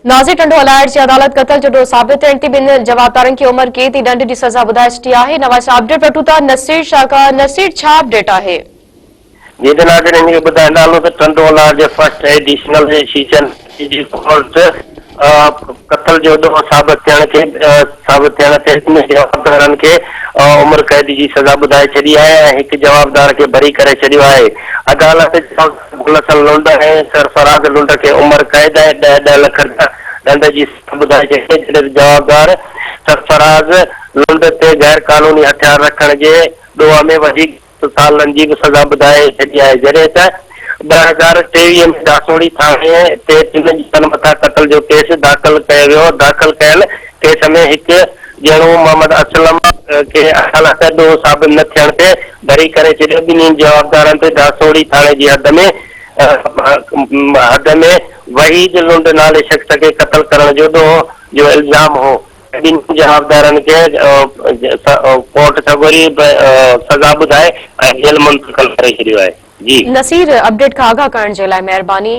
नाज़िर टंडोलाइट जी अदालत कतल जो साबित थियण थी ॿिनि जवाबदारनि खे उमिरि कैद जी दंड जी सज़ा ॿुधाए छॾी आहे। नवां अपडेट वठूं था नसीर शाह खां। नसीर, छा अपडेट आहे? जी जनाब, इनखे ॿुधाईंदा हलूं त टंडोलाइट जे फर्स्ट एडिशनल सेशन जी कोर्ट कतल जो ॾोह साबित थियण ते जवाबदारनि खे उमिरि कैद जी सज़ा ॿुधाए छॾी आहे ऐं हिकु जवाबदार खे बरी करे छॾियो आहे। अदालत मुलसल लुंड ऐं सरफराज़ लुंड खे उमिरि कैद ऐं 10 लख दंड जी सज़ा ॿुधाए छॾी। जॾहिं जवाबदार सरफराज़ लुंड ते गैर कानूनी हथियार रखण जे ॾोह में वधीक सालनि जी बि सज़ा ॿुधाए छॾी आहे। जॾहिं त 2023 में दासोड़ी थाणे ते 3 ॼणनि मथां कतल जो केस दाख़िल कयो वियो। दाख़िल कयल केस में हिकु ॼणो मोहम्मद असलम खे अदालत ॾोह साबित न थियण ते बरी करे छॾियो। ॿिन्ही जवाबदारनि ते दासोड़ी थाणे जी हद में वहीद लुंड नाले शख्स खे कतल करण जो ॾोह जो इल्ज़ाम हो। ॿिन्ही जवाबदारनि खे कोर्ट सगोरी सज़ा ॿुधाए ऐं जेल मुंतक़िल करे छॾियो आहे। जी नसीर, अपडेट खां आगाह करण जे लाइ महिरबानी।